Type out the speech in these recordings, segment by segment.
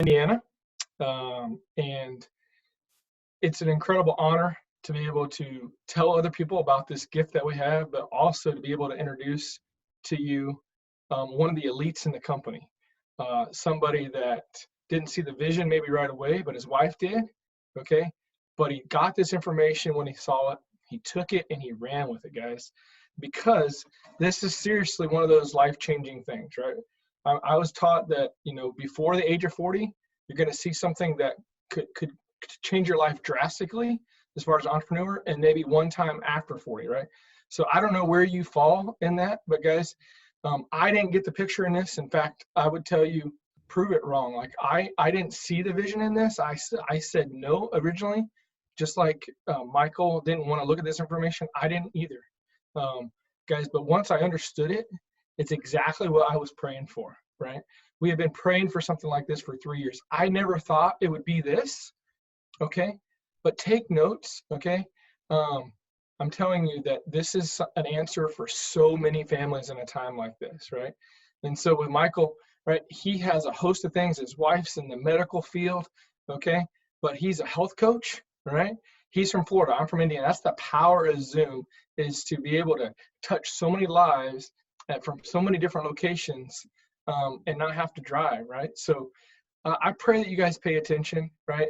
Indiana, and it's an incredible honor to be able to tell other people about this gift that we have, but also to be able to introduce to you one of the elites in the company, somebody that didn't see the vision maybe right away, but his wife did, okay? But he got this information when he saw it, he took it and he ran with it, guys, because this is seriously one of those life-changing things, right? I was taught that, before the age of 40, you're going to see something that could change your life drastically as far as entrepreneur, and maybe one time after 40, right? So I don't know where you fall in that, but guys, I didn't get the picture in this. In fact, I would tell you, prove it wrong. Like I didn't see the vision in this. I said no originally, just like Michael didn't want to look at this information. I didn't either, guys. But once I understood it, it's exactly what I was praying for, right? We have been praying for something like this for 3 years. I never thought it would be this, okay? But take notes, okay? I'm telling you that this is an answer for so many families in a time like this, right? And so with Michael, right, he has a host of things. His wife's in the medical field, okay? But he's a health coach, right? He's from Florida. I'm from Indiana. That's the power of Zoom, is to be able to touch so many lives from so many different locations and not have to drive, right? So I pray that you guys pay attention, right?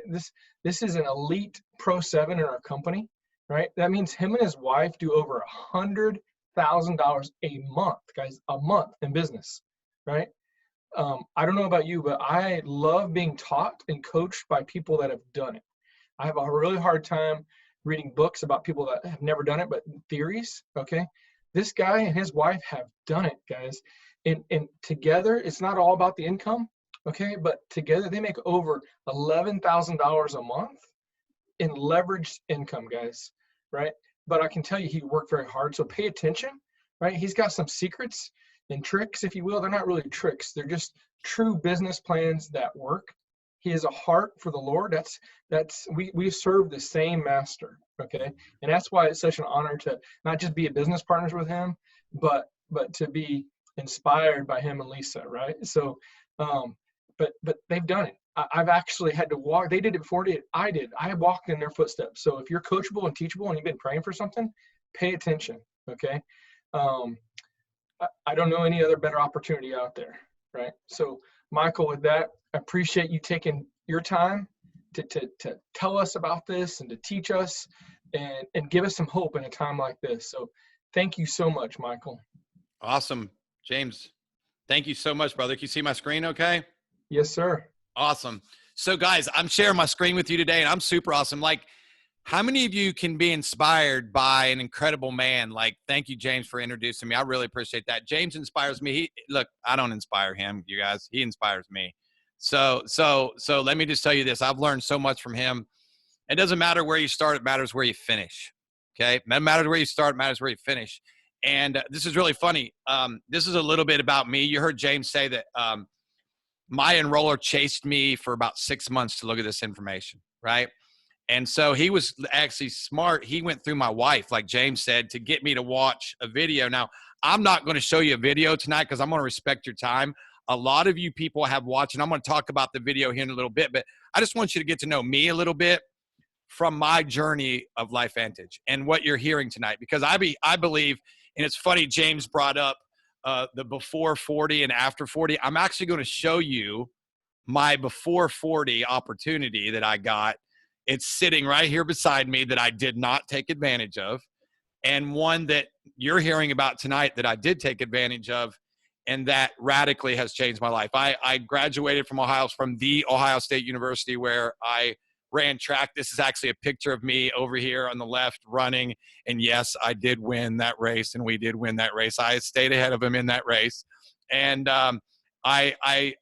This is an elite Pro 7 in our company, right? That means him and his wife do over $100,000 a month, guys, a month in business, right? I don't know about you, but I love being taught and coached by people that have done it. I have a really hard time reading books about people that have never done it, but theories, okay? This guy and his wife have done it, guys. And together, it's not all about the income, okay? But together, they make over $11,000 a month in leveraged income, guys, right? But I can tell you he worked very hard, so pay attention, right? He's got some secrets and tricks, if you will. They're not really tricks. They're just true business plans that work. He has a heart for the Lord. We serve the same master, okay? And that's why it's such an honor to not just be a business partners with him, but to be inspired by him and Lisa, right? So, but they've done it. I've actually had to walk. They did it before I did. I walked in their footsteps. So if you're coachable and teachable and you've been praying for something, pay attention, okay? I don't know any other better opportunity out there, right? So Michael, with that, I appreciate you taking your time to tell us about this and to teach us and give us some hope in a time like this. So thank you so much, Michael. Awesome. James, thank you so much, brother. Can you see my screen okay? Yes, sir. Awesome. So guys, I'm sharing my screen with you today, and I'm super awesome. Like, how many of you can be inspired by an incredible man? Like, thank you, James, for introducing me. I really appreciate that. James inspires me. Look, I don't inspire him, you guys. He inspires me. So let me just tell you this. I've learned so much from him. It doesn't matter where you start. It matters where you finish. Okay? It matters where you start. It matters where you finish. And this is really funny. This is a little bit about me. You heard James say that my enroller chased me for about 6 months to look at this information, right? And so he was actually smart. He went through my wife, like James said, to get me to watch a video. Now, I'm not going to show you a video tonight because I'm going to respect your time. A lot of you people have watched, and I'm going to talk about the video here in a little bit, but I just want you to get to know me a little bit from my journey of Life Vantage and what you're hearing tonight, because I believe, and it's funny, James brought up the before 40 and after 40. I'm actually going to show you my before 40 opportunity that I got. It's sitting right here beside me that I did not take advantage of, and one that you're hearing about tonight that I did take advantage of, and that radically has changed my life. I graduated from the Ohio State University, where I ran track. This is actually a picture of me over here on the left running. And yes, I did win that race, and we did win that race. I stayed ahead of him in that race. And I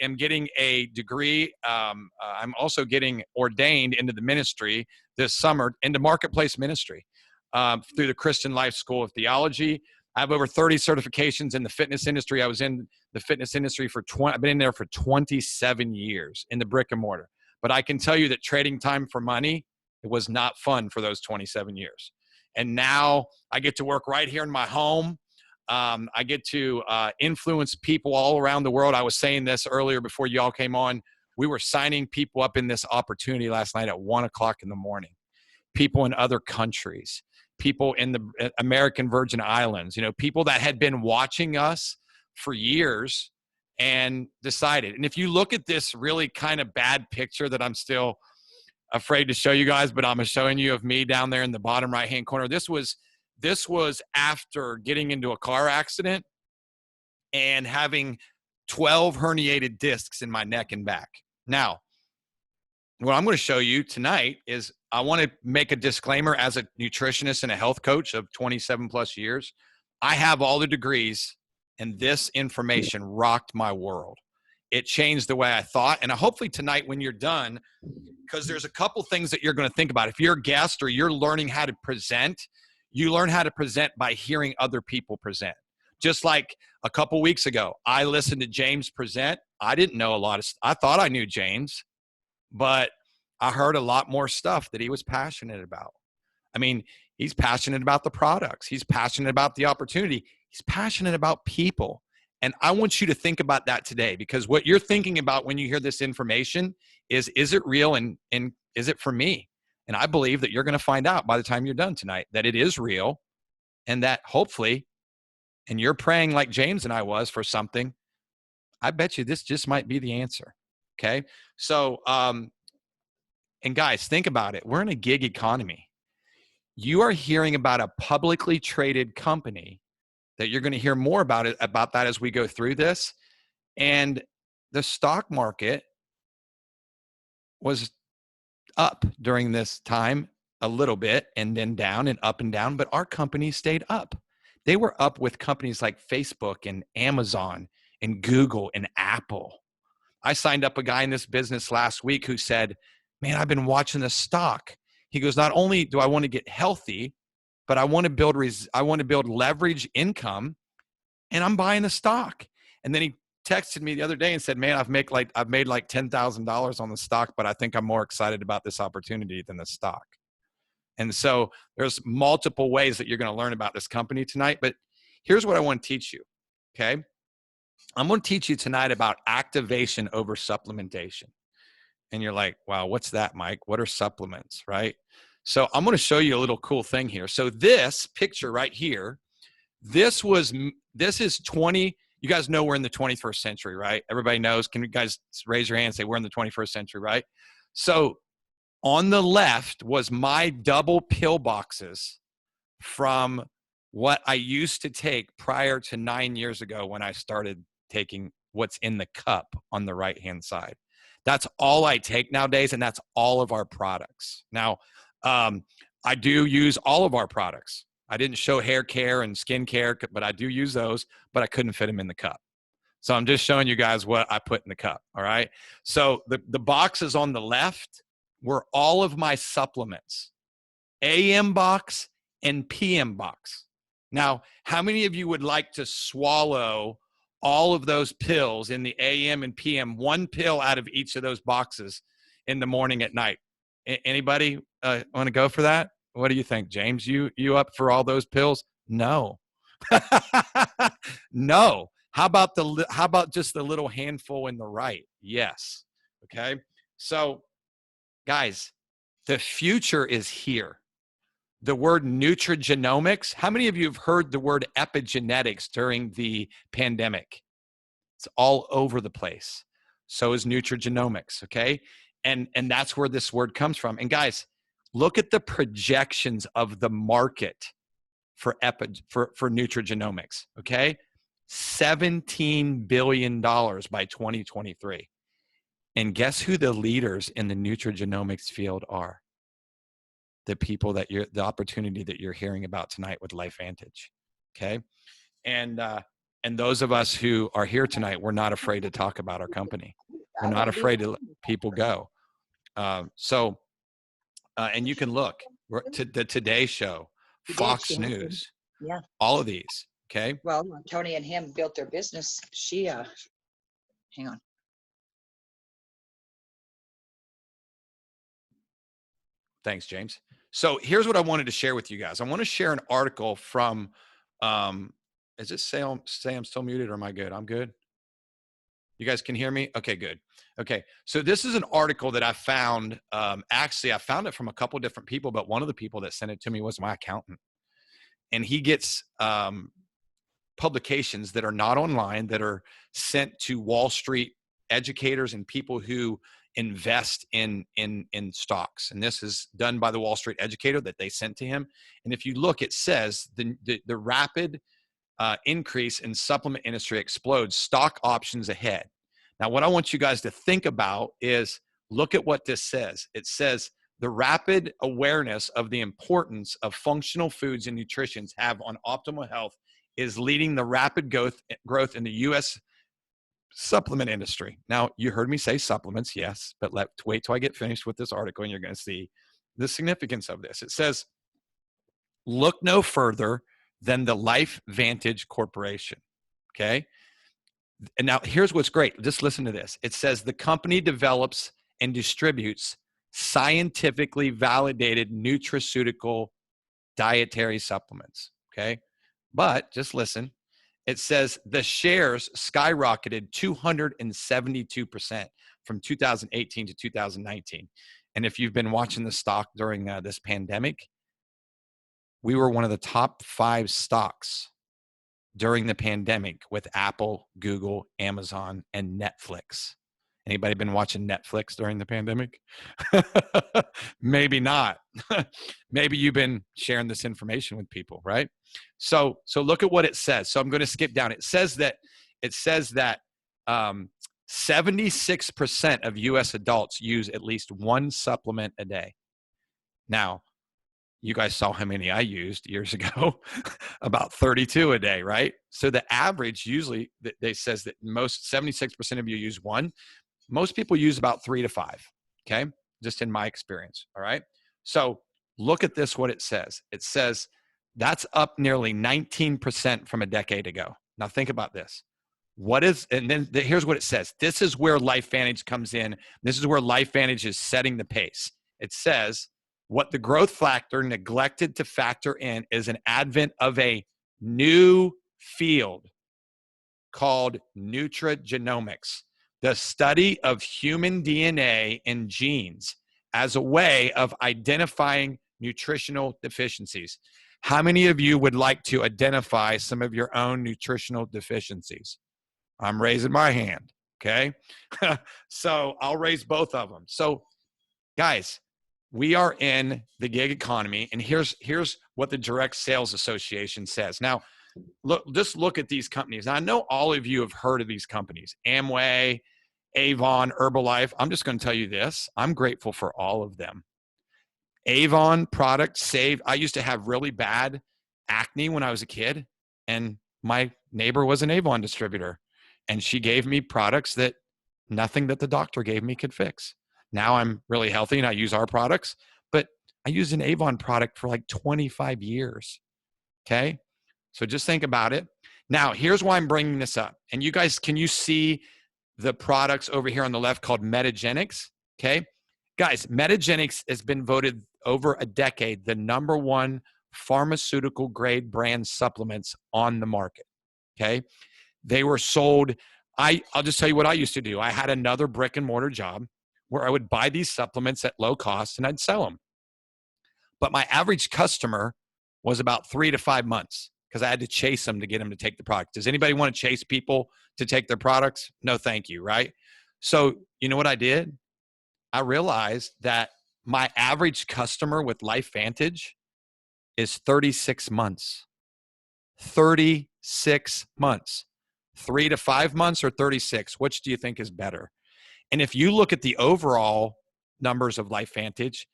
am getting a degree. I'm also getting ordained into the ministry this summer, into marketplace ministry through the Christian Life School of Theology. I have over 30 certifications in the fitness industry. I was in the fitness industry I've been in there for 27 years in the brick and mortar. But I can tell you that trading time for money, it was not fun for those 27 years. And now I get to work right here in my home. I get to influence people all around the world. I was saying this earlier before you all came on. We were signing people up in this opportunity last night at 1 o'clock in the morning. People in other countries, people in the American Virgin Islands, you know, people that had been watching us for years and decided. And if you look at this really kind of bad picture that I'm still afraid to show you guys, but I'm showing you of me down there in the bottom right-hand corner. This was after getting into a car accident and having 12 herniated discs in my neck and back. Now, what I'm going to show you tonight is I want to make a disclaimer as a nutritionist and a health coach of 27 plus years. I have all the degrees, and this information rocked my world. It changed the way I thought. And hopefully tonight when you're done, because there's a couple things that you're going to think about. If you're a guest or you're learning how to present, you learn how to present by hearing other people present. Just like a couple weeks ago, I listened to James present. I didn't know a lot of I thought I knew James, but I heard a lot more stuff that he was passionate about. I mean, he's passionate about the products. He's passionate about the opportunity. He's passionate about people. And I want you to think about that today, because what you're thinking about when you hear this information is it real and is it for me? And I believe that you're going to find out by the time you're done tonight that it is real, and that hopefully, and you're praying like James and I was for something, I bet you this just might be the answer. Okay. So, and guys, think about it. We're in a gig economy. You are hearing about a publicly traded company that you're going to hear more about that as we go through this. And the stock market was up during this time a little bit and then down and up and down, but our company stayed up. They were up with companies like Facebook and Amazon and Google and Apple. I signed up a guy in this business last week who said, man, I've been watching the stock. He goes, not only do I want to get healthy, but I want to build leverage income, and I'm buying the stock. And then he texted me the other day and said, man, I've made like $10,000 on the stock, but I think I'm more excited about this opportunity than the stock. And so there's multiple ways that you're going to learn about this company tonight. But here's what I want to teach you. Okay. I'm going to teach you tonight about activation over supplementation. And you're like, wow, what's that, Mike? What are supplements, right? So I'm going to show you a little cool thing here. So this picture right here, this is 20. You guys know we're in the 21st century, right? Everybody knows. Can you guys raise your hand and say we're in the 21st century, right? So on the left was my double pill boxes from what I used to take prior to 9 years ago when I started taking what's in the cup on the right-hand side. That's all I take nowadays, and that's all of our products. Now, I do use all of our products. I didn't show hair care and skin care, but I do use those, but I couldn't fit them in the cup. So I'm just showing you guys what I put in the cup, all right? So the boxes on the left were all of my supplements, AM box and PM box. Now, how many of you would like to swallow all of those pills in the AM and PM, one pill out of each of those boxes in the morning at night? Anybody want to go for that? What do you think, James? You up for all those pills? No. No. How about just the little handful in the right? Yes. Okay. So guys, the future is here. The word nutrigenomics. How many of you have heard the word epigenetics during the pandemic? It's all over the place. So is nutrigenomics, okay? And that's where this word comes from. And guys, look at the projections of the market for nutrigenomics, okay? $17 billion by 2023. And guess who the leaders in the nutrigenomics field are? The people the opportunity that you're hearing about tonight with Life Vantage. Okay. And those of us who are here tonight, we're not afraid to talk about our company. We're not afraid to let people go. And you can look to the Today Show, Fox News, yeah, all of these. Okay. Well, when Tony and him built their business, hang on. Thanks, James. So here's what I wanted to share with you guys. I want to share an article from, is it say I'm still muted or am I good? I'm good. You guys can hear me? Okay, good. Okay, so this is an article that I found. Actually, I found it from a couple different people, but one of the people that sent it to me was my accountant. And he gets publications that are not online, that are sent to Wall Street educators and people who invest in stocks. And this is done by the Wall Street educator that they sent to him. And if you look, it says the rapid increase in supplement industry explodes, stock options ahead. Now, what I want you guys to think about is look at what this says. It says the rapid awareness of the importance of functional foods and nutrition have on optimal health is leading the rapid growth in the U.S. supplement industry. Now, you heard me say supplements, yes, but wait till I get finished with this article and you're going to see the significance of this. It says, look no further than the Vantage Corporation, okay? And now here's what's great. Just listen to this. It says the company develops and distributes scientifically validated nutraceutical dietary supplements, okay? But just listen. It says the shares skyrocketed 272% from 2018 to 2019. And if you've been watching the stock during this pandemic, we were one of the top 5 stocks during the pandemic with Apple, Google, Amazon, and Netflix. Anybody been watching Netflix during the pandemic? Maybe not. Maybe you've been sharing this information with people, right? So look at what it says. So I'm going to skip down. It says that 76% of U.S. adults use at least one supplement a day. Now, you guys saw how many I used years ago, about 32 a day, right? So the average usually, they says that most 76% of you use one. Most people use about 3 to 5, okay? Just in my experience, all right? So look at this, what it says. It says that's up nearly 19% from a decade ago. Now think about this. And then here's what it says. This is where LifeVantage comes in. This is where LifeVantage is setting the pace. It says, what the growth factor neglected to factor in is an advent of a new field called Nutrigenomics, the study of human DNA and genes as a way of identifying nutritional deficiencies. How many of you would like to identify some of your own nutritional deficiencies? I'm raising my hand, okay? So I'll raise both of them. So guys, we are in the gig economy, and here's what the Direct Sales Association says. Now, just look at these companies. Now, I know all of you have heard of these companies, Amway, Avon, Herbalife. I'm just going to tell you this. I'm grateful for all of them. Avon product saved. I used to have really bad acne when I was a kid, and my neighbor was an Avon distributor, and she gave me products that nothing that the doctor gave me could fix. Now I'm really healthy and I use our products, but I used an Avon product for like 25 years. Okay. So just think about it. Now, here's why I'm bringing this up. And you guys, can you see the products over here on the left called Genex? Okay. Guys, Genex has been voted over a decade the #1 pharmaceutical grade brand supplements on the market. Okay. They were sold. I'll just tell you what I used to do. I had another brick and mortar job where I would buy these supplements at low cost and I'd sell them. But my average customer was about 3 to 5 months because I had to chase them to get them to take the product. Does anybody want to chase people to take their products? No, thank you, right? So you know what I did? I realized that my average customer with LifeVantage is 36 months. 36 months. 3 to 5 months or 36? Which do you think is better? And if you look at the overall numbers of LifeVantage,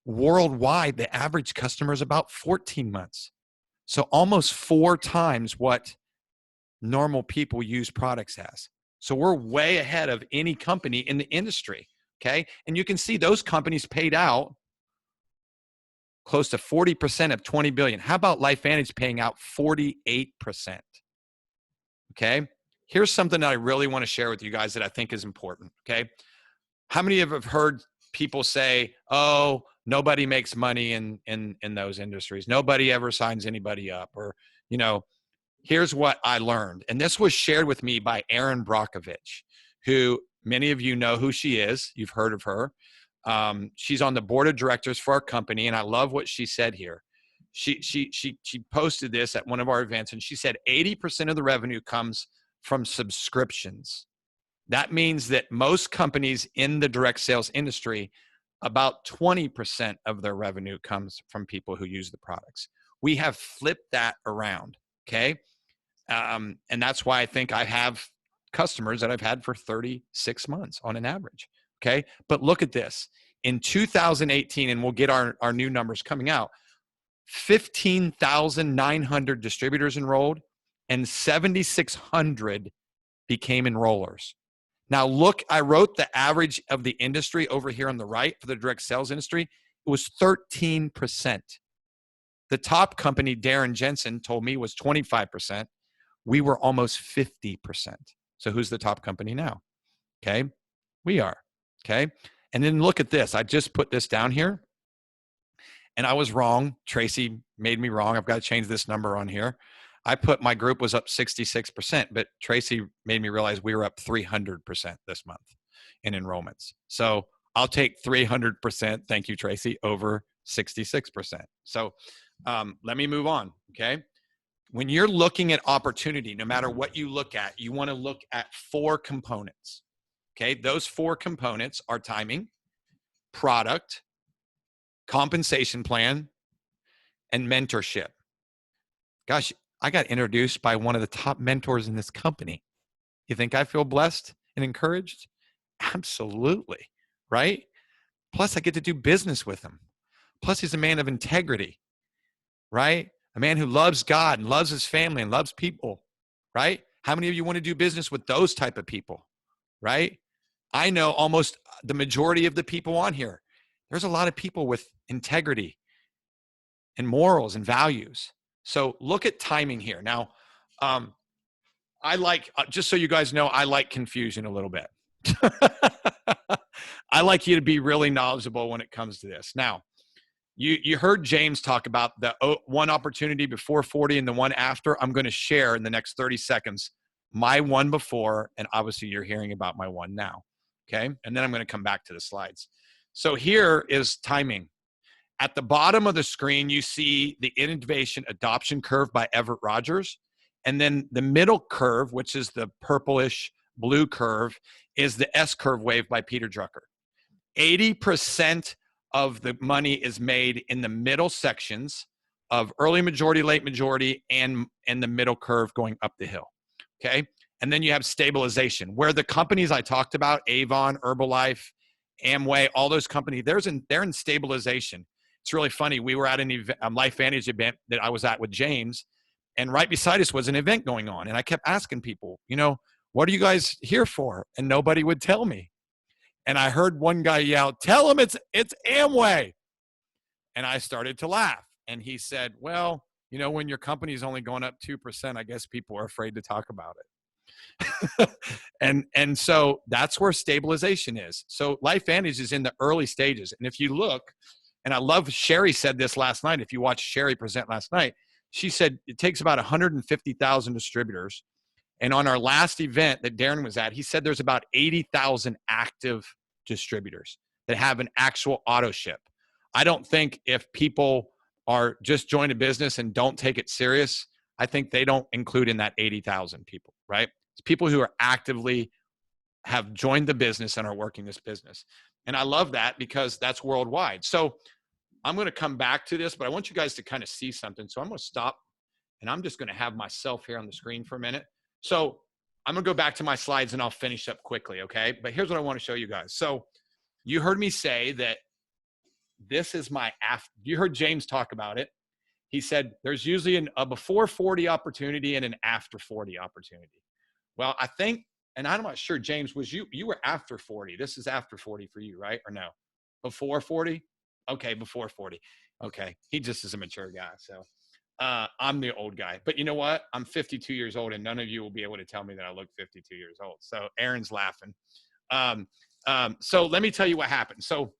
worldwide, the average customer is about 14 months. So almost 4 times what normal people use products as. So we're way ahead of any company in the industry, okay? And you can see those companies paid out close to 40% of 20 billion. How about LifeVantage paying out 48%? Okay? Here's something that I really want to share with you guys that I think is important, okay? How many of you have heard people say, oh, nobody makes money in those industries. Nobody ever signs anybody up. Or, here's what I learned. And this was shared with me by Aaron Brockovich. who many of you know who she is. You've heard of her. She's on the board of directors for our company, and I love what she said here. She posted this at one of our events, and she said 80% of the revenue comes from subscriptions. That means that most companies in the direct sales industry, about 20% of their revenue comes from people who use the products. We have flipped that around, okay? And that's why I think I have customers that I've had for 36 months on an average, okay? But look at this. In 2018, and we'll get our new numbers coming out, 15,900 distributors enrolled and 7,600 became enrollers. Now look, I wrote the average of the industry over here on the right for the direct sales industry. It was 13%. The top company, Darren Jensen, told me was 25%. We were almost 50%. So who's the top company now? Okay, we are. Okay, and then look at this. I just put this down here, and I was wrong. Tracy made me wrong. I've got to change this number on here. I put my group was up 66%, but Tracy made me realize we were up 300% this month in enrollments. So I'll take 300%, thank you, Tracy, over 66%. So let me move on, okay? When you're looking at opportunity, no matter what you look at, you want to look at 4 components, okay? Those 4 components are timing, product, compensation plan, and mentorship. Gosh, I got introduced by one of the top mentors in this company. You think I feel blessed and encouraged? Absolutely, right? Plus, I get to do business with him. Plus, he's a man of integrity, right? A man who loves God and loves his family and loves people, right? How many of you want to do business with those type of people, right? I know almost the majority of the people on here. There's a lot of people with integrity and morals and values. So look at timing here. Now, I like, just so you guys know, I like confusion a little bit. I like you to be really knowledgeable when it comes to this. Now, you heard James talk about the one opportunity before 40 and the one after. I'm going to share in the next 30 seconds my one before, and obviously you're hearing about my one now, okay? And then I'm going to come back to the slides. So here is timing. At the bottom of the screen, you see the innovation adoption curve by Everett Rogers. And then the middle curve, which is the purplish blue curve, is the S-curve wave by Peter Drucker. 80% of the money is made in the middle sections of early majority, late majority, and the middle curve going up the hill, okay? And then you have stabilization, where the companies I talked about, Avon, Herbalife, Amway, all those companies, they're in stabilization. It's really funny. We were at a Life Vantage event that I was at with James, and right beside us was an event going on. And I kept asking people, you know, what are you guys here for? And nobody would tell me. And I heard one guy yell, tell him it's Amway. And I started to laugh. And he said, well, you know, when your company's only going up 2%, I guess people are afraid to talk about it. and so that's where stabilization is. So Life Vantage is in the early stages. And if you look, and I love Sherry said this last night. If you watched Sherry present last night, she said it takes about 150,000 distributors. And on our last event that Darren was at, he said there's about 80,000 active distributors that have an actual auto ship. I don't think if people are just join a business and don't take it serious, I think they don't include in that 80,000 people, right? It's people who are actively have joined the business and are working this business. And I love that because that's worldwide. So I'm going to come back to this, but I want you guys to kind of see something. So I'm going to stop, and I'm just going to have myself here on the screen for a minute. So I'm going to go back to my slides, and I'll finish up quickly, okay? But here's what I want to show you guys. So you heard me say that this is my after. You heard James talk about it. He said there's usually a before 40 opportunity and an after 40 opportunity. Well, I think, and I'm not sure, James, was you were after 40. This is after 40 for you, right? Or no? Before 40? Okay, before 40. Okay, he just is a mature guy. So I'm the old guy. But you know what? I'm 52 years old, and none of you will be able to tell me that I look 52 years old. So Aaron's laughing. So let me tell you what happened. So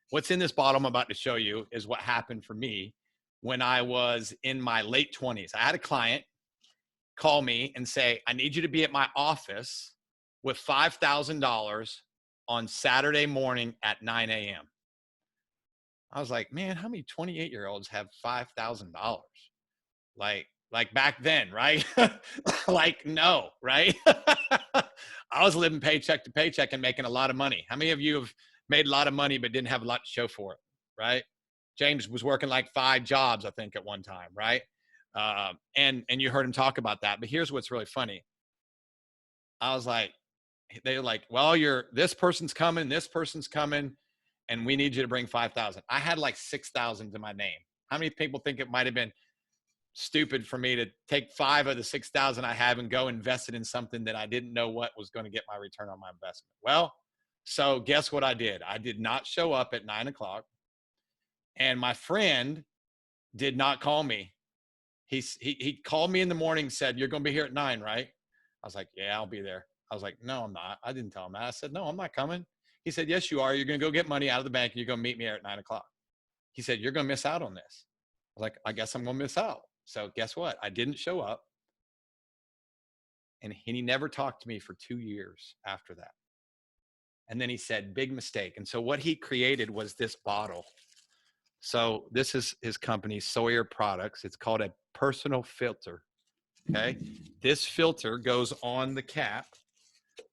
what's in this bottle I'm about to show you is what happened for me when I was in my late 20s. I had a client call me and say, I need you to be at my office with $5,000 on Saturday morning at 9 a.m. I was like, man, how many 28-year-olds have $5,000? Like back then, right? Like, no, right? I was living paycheck to paycheck and making a lot of money. How many of you have made a lot of money but didn't have a lot to show for it, right? James was working like 5 jobs, I think, at one time, right? And you heard him talk about that. But here's what's really funny. I was like, they were like, well, this person's coming, and we need you to bring 5,000. I had like 6,000 to my name. How many people think it might have been stupid for me to take 5 of the 6,000 I have and go invest it in something that I didn't know what was going to get my return on my investment? Well, so guess what I did? I did not show up at 9 o'clock, and my friend did not call me. He called me in the morning and said, "You're going to be here at 9, right?" I was like, "Yeah, I'll be there." I was like, "No, I'm not." I didn't tell him that. I said, "No, I'm not coming." He said, "Yes, you are. You're going to go get money out of the bank, and you're going to meet me here at 9 o'clock. He said, "You're going to miss out on this." I was like, "I guess I'm going to miss out." So guess what? I didn't show up. And he never talked to me for 2 years after that. And then he said, "Big mistake." And so what he created was this bottle. So this is his company, Sawyer Products. It's called a personal filter. Okay. This filter goes on the cap.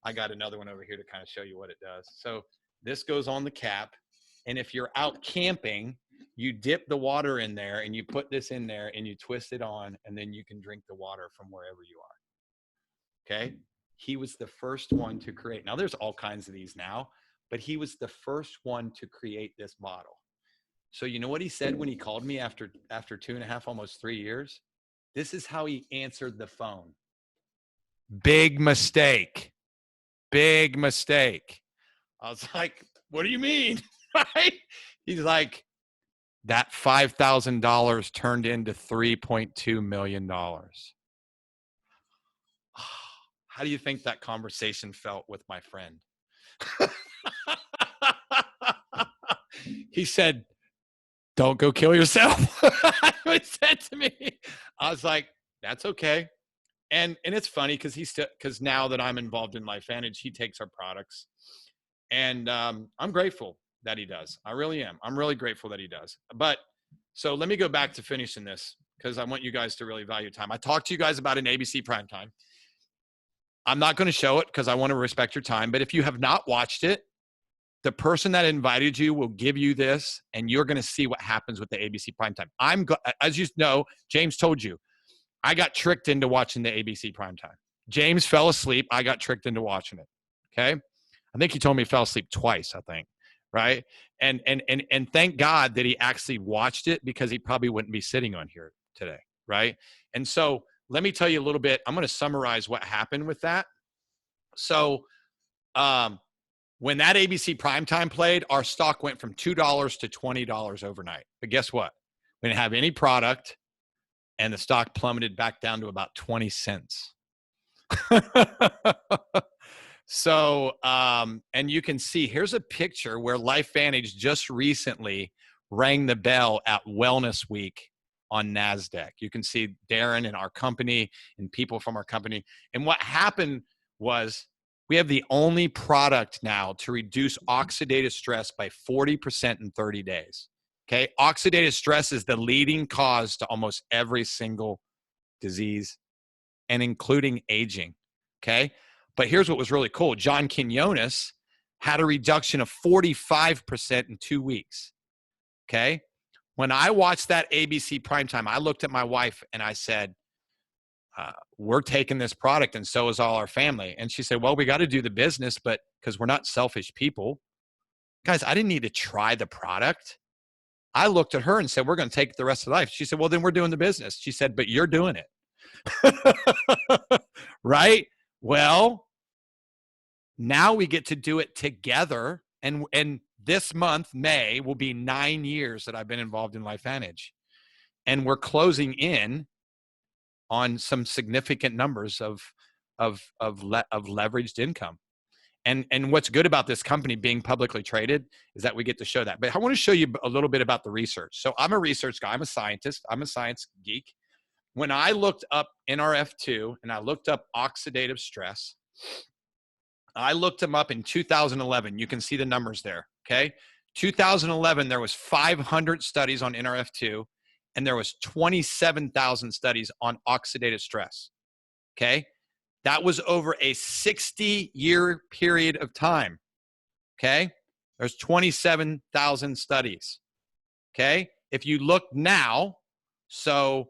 I got another one over here to kind of show you what it does. So this goes on the cap. And if you're out camping, you dip the water in there and you put this in there and you twist it on, and then you can drink the water from wherever you are. Okay. He was the first one to create. Now there's all kinds of these now, but he was the first one to create this bottle. So you know what he said when he called me after 2.5, almost 3 years? This is how he answered the phone. "Big mistake. Big mistake." I was like, "What do you mean?" Right? He's like, "That $5,000 turned into $3.2 million. How do you think that conversation felt with my friend? He said, "Don't go kill yourself." He said to me. I was like, "That's okay." And it's funny because now that I'm involved in Vantage, he takes our products, and I'm grateful that he does. I really am. I'm really grateful that he does. But so let me go back to finishing this because I want you guys to really value time. I talked to you guys about an ABC primetime. I'm not going to show it because I want to respect your time. But if you have not watched it, the person that invited you will give you this, and you're going to see what happens with the ABC primetime. As you know, James told you, I got tricked into watching the ABC primetime. James fell asleep. I got tricked into watching it. Okay. I think he told me he fell asleep twice, I think. Right. And thank God that he actually watched it, because he probably wouldn't be sitting on here today. Right. And so let me tell you a little bit. I'm going to summarize what happened with that. So, when that ABC primetime played, our stock went from $2 to $20 overnight. But guess what? We didn't have any product, and the stock plummeted back down to about 20 cents. So, and you can see, here's a picture where Vantage just recently rang the bell at Wellness Week on NASDAQ. You can see Darren and our company and people from our company. And what happened was, we have the only product now to reduce oxidative stress by 40% in 30 days. Okay. Oxidative stress is the leading cause to almost every single disease, and including aging. Okay. But here's what was really cool. John Quinones had a reduction of 45% in 2 weeks. Okay. When I watched that ABC primetime, I looked at my wife and I said, "We're taking this product, and so is all our family." And she said, "Well, we got to do the business, but because we're not selfish people." Guys, I didn't need to try the product. I looked at her and said, "We're going to take it the rest of life." She said, "Well, then we're doing the business." She said, "But you're doing it." Right? Well, now we get to do it together. And this month, May, will be 9 years that I've been involved in Vantage. And we're closing in on some significant numbers of leveraged income. And what's good about this company being publicly traded is that we get to show that. But I want to show you a little bit about the research. So I'm a research guy. I'm a scientist. I'm a science geek. When I looked up NRF2 and I looked up oxidative stress, I looked them up in 2011. You can see the numbers there, okay? 2011, there was 500 studies on NRF2, and there was 27,000 studies on oxidative stress, okay? That was over a 60-year period of time, okay? There's 27,000 studies, okay? If you look now, so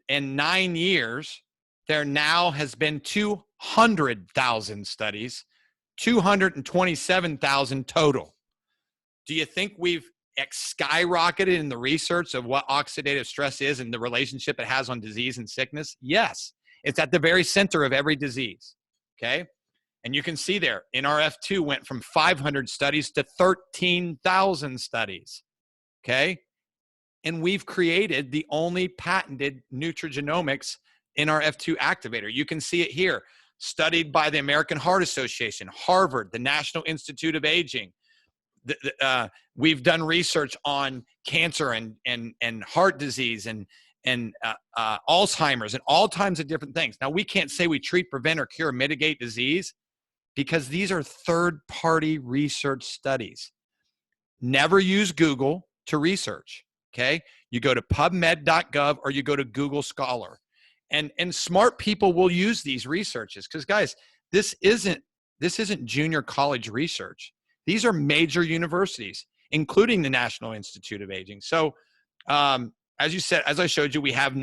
in 9 years, there now has been 200,000 studies, 227,000 total. Do you think we've skyrocketed in the research of what oxidative stress is and the relationship it has on disease and sickness? Yes. It's at the very center of every disease, okay? And you can see there, NRF2 went from 500 studies to 13,000 studies, okay? And we've created the only patented Nutrigenomics NRF2 activator. You can see it here, studied by the American Heart Association, Harvard, the National Institute of Aging. We've done research on cancer and heart disease and Alzheimer's and all kinds of different things. Now, we can't say we treat, prevent, or cure, mitigate disease because these are third-party research studies. Never use Google to research, okay? You go to pubmed.gov or you go to Google Scholar. And smart people will use these researches because, guys, this isn't junior college research. These are major universities, including the National Institute of Aging. So, as you said, as I showed you, we have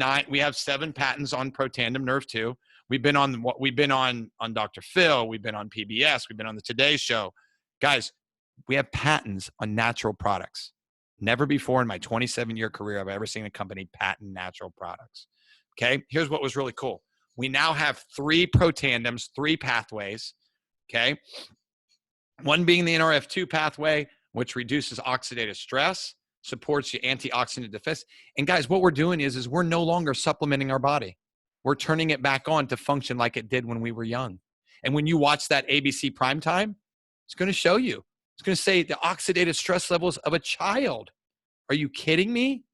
7 patents on Protandim Nerve 2. We've been on Dr. Phil. We've been on PBS. We've been on the Today Show. Guys, we have patents on natural products. Never before in my 27-year career have I ever seen a company patent natural products. Okay, here's what was really cool. We now have 3 Protandims, 3 pathways, okay? One being the NRF2 pathway, which reduces oxidative stress, supports your antioxidant defense. And guys, what we're doing is we're no longer supplementing our body. We're turning it back on to function like it did when we were young. And when you watch that ABC primetime, it's going to show you. It's going to say the oxidative stress levels of a child. Are you kidding me?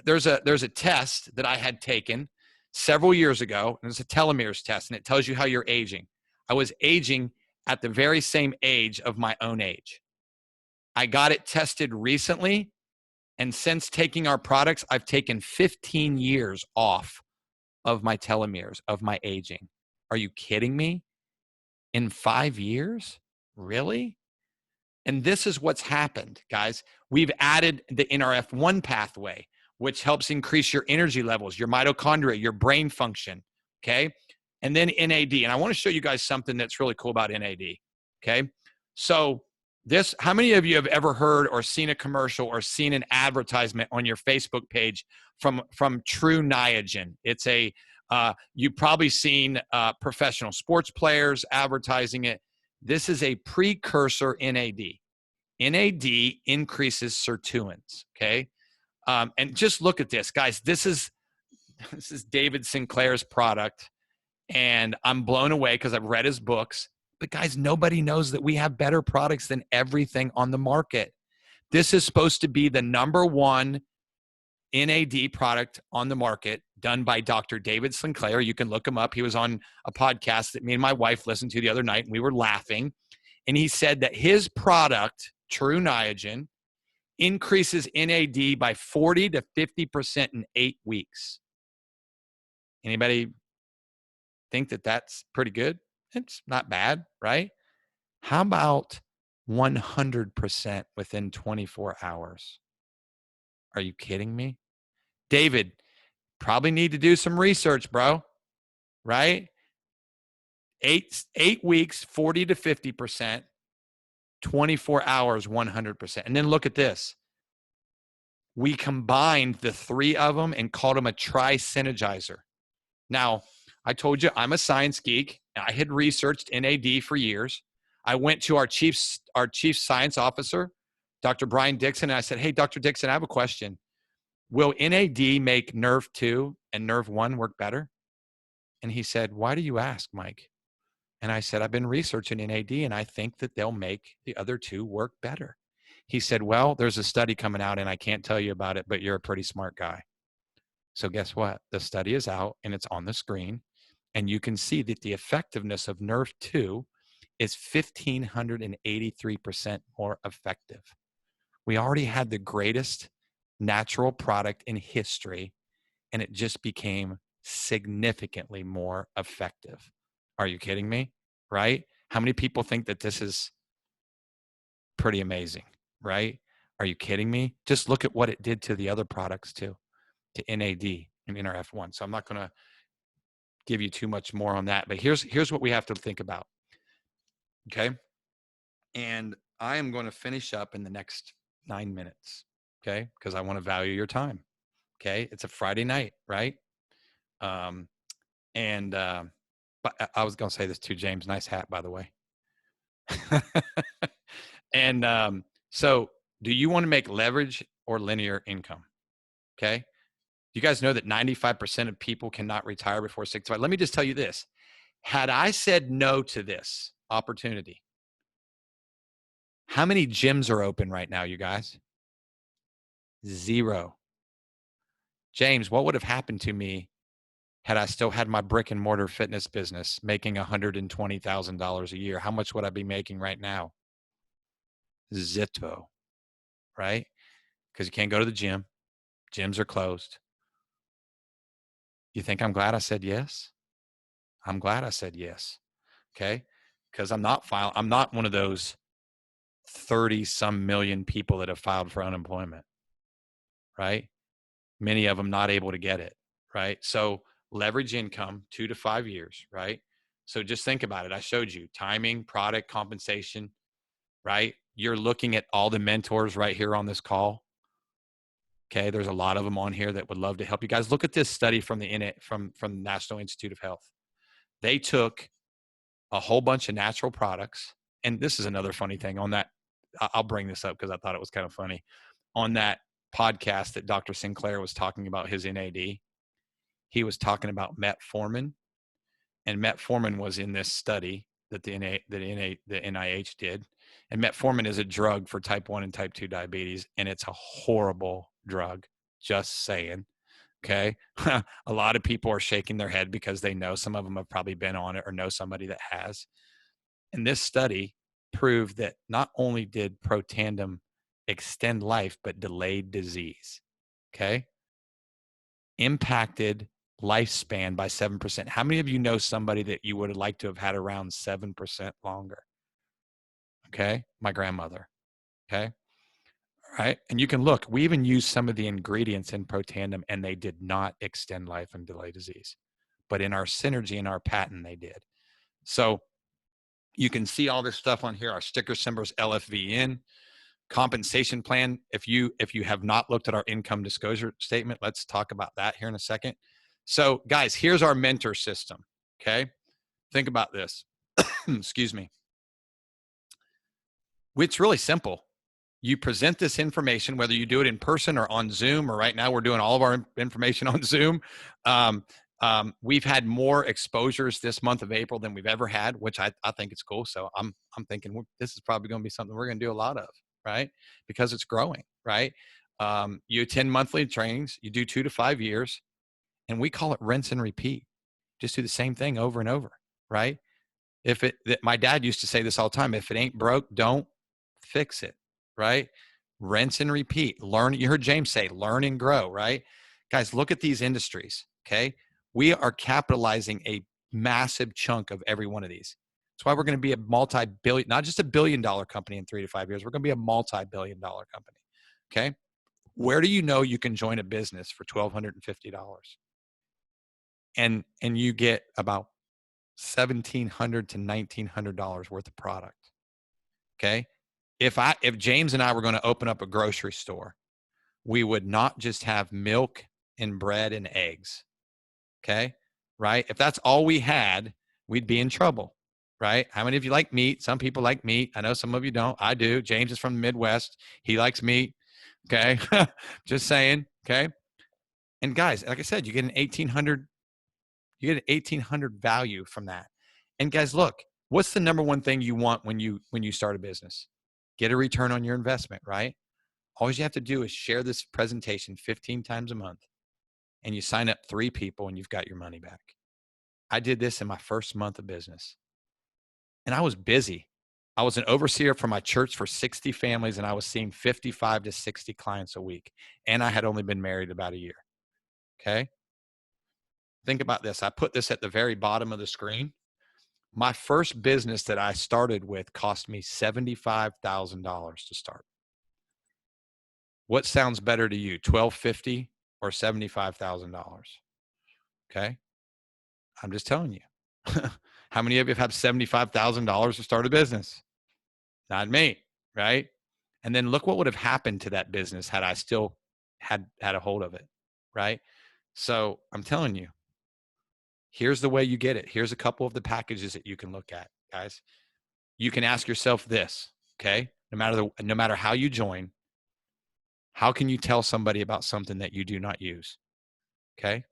There's a test that I had taken several years ago, and it's a telomeres test, and it tells you how you're aging. I was aging at the very same age of my own age. I got it tested recently, and since taking our products, I've taken 15 years off of my telomeres, of my aging. Are you kidding me? In 5 years? Really? And this is what's happened, guys. We've added the NRF1 pathway, which helps increase your energy levels, your mitochondria, your brain function, okay? And then NAD. And I want to show you guys something that's really cool about NAD, okay? So how many of you have ever heard or seen a commercial or seen an advertisement on your Facebook page from True Niagen? It's you've probably seen professional sports players advertising it. This is a precursor NAD. NAD increases sirtuins, okay? And just look at this, guys. This is David Sinclair's product, and I'm blown away because I've read his books. But guys, nobody knows that we have better products than everything on the market. This is supposed to be the #1 NAD product on the market, done by Dr. David Sinclair. You can look him up. He was on a podcast that me and my wife listened to the other night, and we were laughing. And he said that his product, True Niagen, increases NAD by 40 to 50% in 8 weeks. Anybody think that that's pretty good? It's not bad, right? How about 100% within 24 hours? Are you kidding me? David, probably need to do some research, bro, right? 8 weeks, 40 to 50%, 24 hours, 100%. And then look at this. We combined the 3 of them and called them a tri-synergizer. Now, I told you I'm a science geek. I had researched NAD for years. I went to our chief science officer, Dr. Brian Dixon, and I said, hey, Dr. Dixon, I have a question. Will NAD make Nerve 2 and Nerve 1 work better? And he said, why do you ask, Mike? And I said, I've been researching NAD, and I think that they'll make the other 2 work better. He said, well, there's a study coming out, and I can't tell you about it, but you're a pretty smart guy. So guess what? The study is out, and it's on the screen. And you can see that the effectiveness of Nerve 2 is 1,583% more effective. We already had the greatest natural product in history, and it just became significantly more effective. Are you kidding me? Right? How many people think that this is pretty amazing, right? Are you kidding me? Just look at what it did to the other products too, to NAD and NRF1. So I'm not going to give you too much more on that, but here's what we have to think about. Okay. And I am going to finish up in the next 9 minutes. Okay. Because I want to value your time. Okay. It's a Friday night, right? But I was going to say this too, James. Nice hat, by the way. And so do you want to make leverage or linear income? Okay. You guys know that 95% of people cannot retire before 65. Let me just tell you this. Had I said no to this opportunity, how many gyms are open right now, you guys? 0. James, what would have happened to me had I still had my brick and mortar fitness business making $120,000 a year? How much would I be making right now? Zero, right? Because you can't go to the gym. Gyms are closed. You think I'm glad I said yes? I'm glad I said yes. Okay. Because I'm not one of those 30 some million people that have filed for unemployment, right? Many of them not able to get it, right? So leverage income 2 to 5 years, right? So just think about it. I showed you timing, product, compensation, right? You're looking at all the mentors right here on this call. Okay. There's a lot of them on here that would love to help you guys. Look at this study from the National Institute of Health. They took a whole bunch of natural products. And this is another funny thing on that. I'll bring this up because I thought it was kind of funny. On that podcast that Dr. Sinclair was talking about his NAD, he was talking about metformin. And metformin was in this study that the NIH did. And metformin is a drug for type 1 and type 2 diabetes. And it's a horrible drug. Just saying. Okay. A lot of people are shaking their head because they know some of them have probably been on it or know somebody that has. And this study proved that not only did Protandim extend life, but delayed disease. Okay. Impacted lifespan by 7%. How many of you know somebody that you would have liked to have had around 7% longer? Okay. My grandmother. Okay. Right. And you can look, we even used some of the ingredients in Protandim and they did not extend life and delay disease. But in our synergy and our patent, they did. So you can see all this stuff on here. Our sticker symbols, LFVN, compensation plan. If you have not looked at our income disclosure statement, let's talk about that here in a second. So guys, here's our mentor system. Okay. Think about this. Excuse me. It's really simple. You present this information, whether you do it in person or on Zoom, or right now we're doing all of our information on Zoom. We've had more exposures this month of April than we've ever had, which I think it's cool. So I'm thinking this is probably going to be something we're going to do a lot of, right? Because it's growing, right? You attend monthly trainings, you do 2 to 5 years, and we call it rinse and repeat. Just do the same thing over and over, right? My dad used to say this all the time: if it ain't broke, don't fix it. Right? Rinse and repeat. Learn. You heard James say, learn and grow, right? Guys, look at these industries. Okay. We are capitalizing a massive chunk of every one of these. That's why we're going to be a multi-billion, not just $1 billion company in 3 to 5 years. We're going to be a multi-billion dollar company. Okay. Where do you know you can join a business for $1,250 and you get about $1,700 to $1,900 worth of product? Okay. If James and I were going to open up a grocery store, we would not just have milk and bread and eggs. Okay. Right. If that's all we had, we'd be in trouble. Right. How many of you like meat? Some people like meat. I know some of you don't. I do. James is from the Midwest. He likes meat. Okay. Just saying. Okay. And guys, like I said, you get an 1,800 value from that. And guys, look, what's the number one thing you want when you start a business? Get a return on your investment, right? All you have to do is share this presentation 15 times a month and you sign up 3 people and you've got your money back. I did this in my first month of business. And I was busy. I was an overseer for my church for 60 families, and I was seeing 55 to 60 clients a week. And I had only been married about a year. Okay. Think about this. I put this at the very bottom of the screen. My first business that I started with cost me $75,000 to start. What sounds better to you, $1,250 or $75,000? Okay. I'm just telling you. How many of you have $75,000 to start a business? Not me, right? And then look what would have happened to that business had I still had a hold of it, right? So I'm telling you, here's the way you get it. Here's a couple of the packages that you can look at, guys. You can ask yourself this, okay? No matter how you join, how can you tell somebody about something that you do not use? Okay?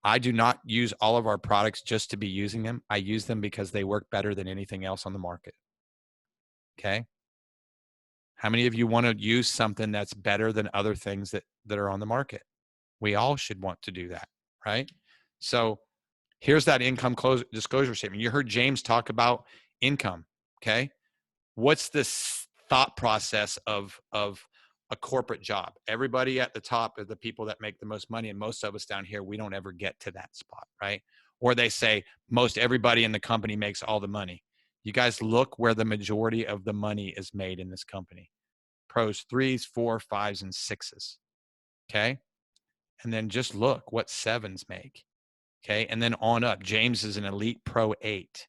I do not use all of our products just to be using them. I use them because they work better than anything else on the market. Okay? How many of you want to use something that's better than other things that are on the market? We all should want to do that, right? So here's that income disclosure statement. You heard James talk about income, okay? What's this thought process of a corporate job? Everybody at the top are the people that make the most money, and most of us down here, we don't ever get to that spot, right? Or they say most everybody in the company makes all the money. You guys look where the majority of the money is made in this company. Pros 3s, 4, 5s, and 6s, okay? And then just look what 7s make, okay? And then on up. James is an elite pro 8,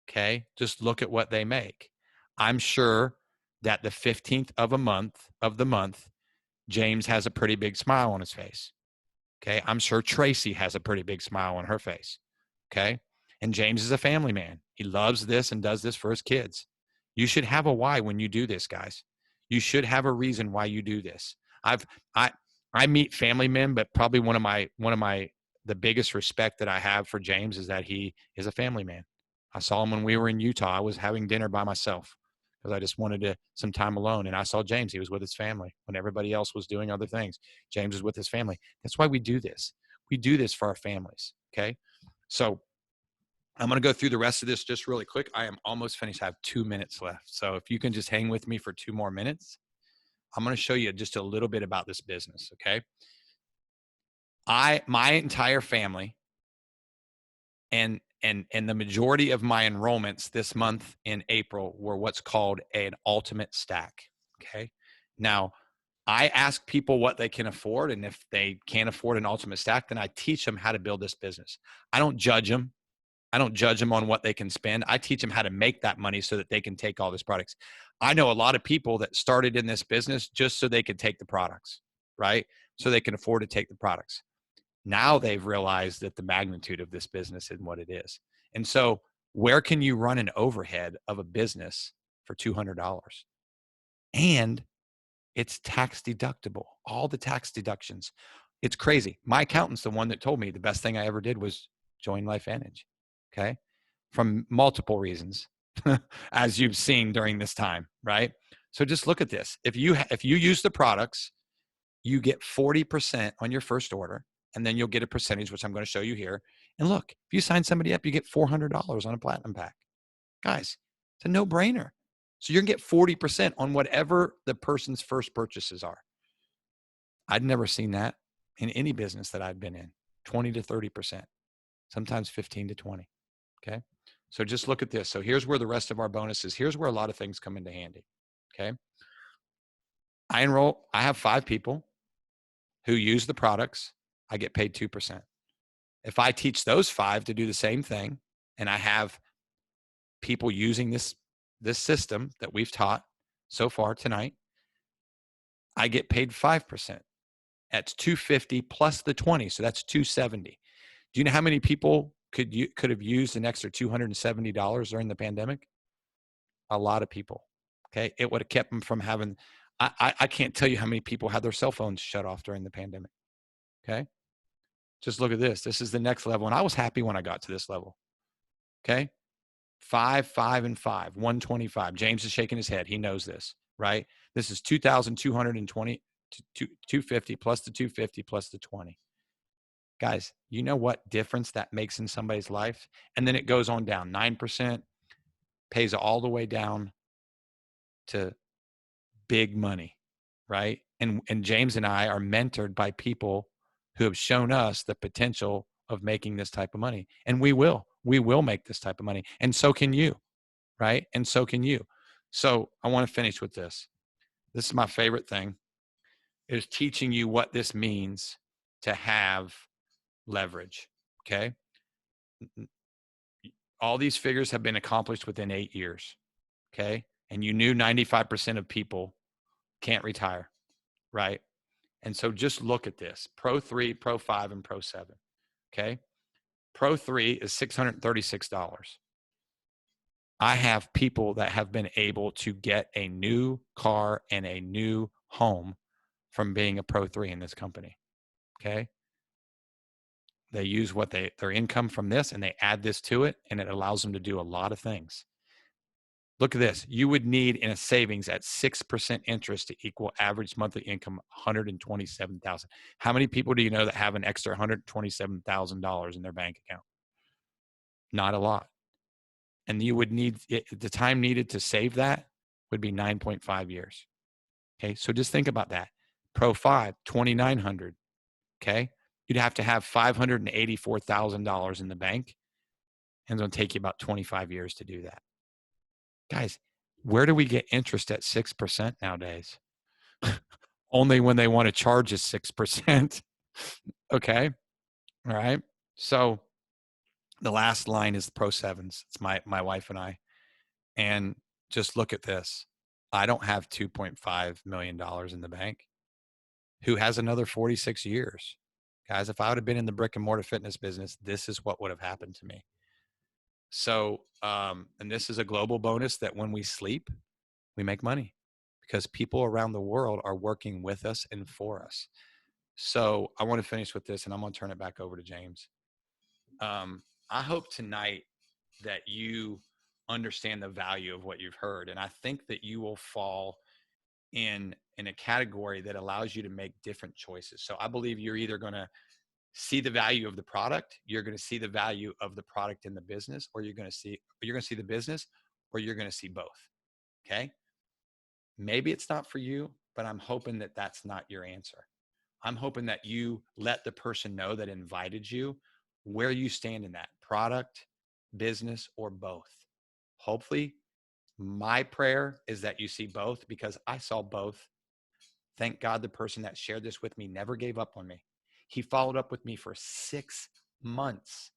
okay? Just look at what they make. I'm sure that the 15th of the month, James has a pretty big smile on his face. Okay. I'm sure Tracy has a pretty big smile on her face. Okay. And James is a family man. He loves this and does this for his kids. You should have a why when you do this, guys. You should have a reason why you do this. I meet family men, but probably one of my the biggest respect that I have for James is that he is a family man. I saw him when we were in Utah. I was having dinner by myself because I just wanted some time alone. And I saw James. He was with his family when everybody else was doing other things. James was with his family. That's why we do this. We do this for our families. Okay. So I'm going to go through the rest of this just really quick. I am almost finished. I have 2 minutes left. So if you can just hang with me for 2 more minutes, I'm going to show you just a little bit about this business. Okay. My entire family and the majority of my enrollments this month in April were what's called an ultimate stack. Okay. Now, I ask people what they can afford, and if they can't afford an ultimate stack, then I teach them how to build this business. I don't judge them. I don't judge them on what they can spend. I teach them how to make that money so that they can take all these products. I know a lot of people that started in this business just so they could take the products, right? So they can afford to take the products. Now they've realized that the magnitude of this business and what it is. And so where can you run an overhead of a business for $200? And it's tax deductible, all the tax deductions. It's crazy. My accountant's the one that told me the best thing I ever did was join Life Vantage. Okay. From multiple reasons, as you've seen during this time, right? So just look at this. If you use the products, you get 40% on your first order, and then you'll get a percentage, which I'm going to show you here. And look, if you sign somebody up, you get $400 on a platinum pack. Guys, it's a no-brainer. So you're going to get 40% on whatever the person's first purchases are. I'd never seen that in any business that I've been in, 20 to 30%, sometimes 15 to 20. Okay. So just look at this. So here's where the rest of our bonuses, here's where a lot of things come into handy. Okay. I have 5 people who use the products. I get paid 2%. If I teach those 5 to do the same thing, and I have people using this system that we've taught so far tonight, I get paid 5%. That's 250 plus the 20. So that's 270. Do you know how many people could have used an extra $270 during the pandemic? A lot of people. Okay. It would have kept them from having, I can't tell you how many people had their cell phones shut off during the pandemic. Okay. Just look at this. This is the next level. And I was happy when I got to this level. Okay. 5, 5, and 5, 125. James is shaking his head. He knows this, right? This is 2,220, 250 plus the 250 plus the 20. Guys, you know what difference that makes in somebody's life? And then it goes on down. 9% pays all the way down to big money, right? And James and I are mentored by people who have shown us the potential of making this type of money. And we will make this type of money. And so can you, right? And so can you. So I want to finish with this. This is my favorite thing, is teaching you what this means to have leverage. Okay. All these figures have been accomplished within 8 years. Okay. And you knew 95% of people can't retire, right? And so just look at this: Pro 3, Pro 5, and Pro 7. Okay. Pro 3 is $636. I have people that have been able to get a new car and a new home from being a Pro 3 in this company. Okay. They use their income from this and they add this to it, and it allows them to do a lot of things. Look at this. You would need in a savings at 6% interest to equal average monthly income $127,000. How many people do you know that have an extra $127,000 in their bank account? Not a lot. And you would need the time needed to save that would be 9.5 years. Okay, so just think about that. Pro 5, $2,900. Okay, you'd have to have $584,000 in the bank, and it's going to take you about 25 years to do that. Guys, where do we get interest at 6% nowadays? Only when they want to charge us 6%. Okay. All right. So the last line is the Pro 7s. It's my wife and I. And just look at this. I don't have $2.5 million in the bank. Who has another 46 years? Guys, if I would have been in the brick and mortar fitness business, this is what would have happened to me. So, and this is a global bonus, that when we sleep, we make money because people around the world are working with us and for us. So I want to finish with this, and I'm going to turn it back over to James. I hope tonight that you understand the value of what you've heard. And I think that you will fall in a category that allows you to make different choices. So I believe you're either going to see the value of the product, you're going to see the value of the product in the business, or you're going to see the business, or you're going to see both. Okay. Maybe it's not for you, but I'm hoping that that's not your answer. I'm hoping that you let the person know that invited you where you stand in that product, business, or both. Hopefully, my prayer is that you see both, because I saw both. Thank God the person that shared this with me never gave up on me. He followed up with me for 6 months,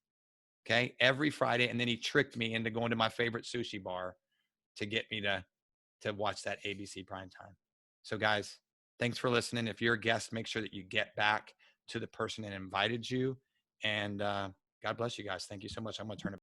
okay, every Friday. And then he tricked me into going to my favorite sushi bar to get me to watch that ABC primetime. So guys, thanks for listening. If you're a guest, make sure that you get back to the person that invited you. And God bless you guys. Thank you so much. I'm going to turn it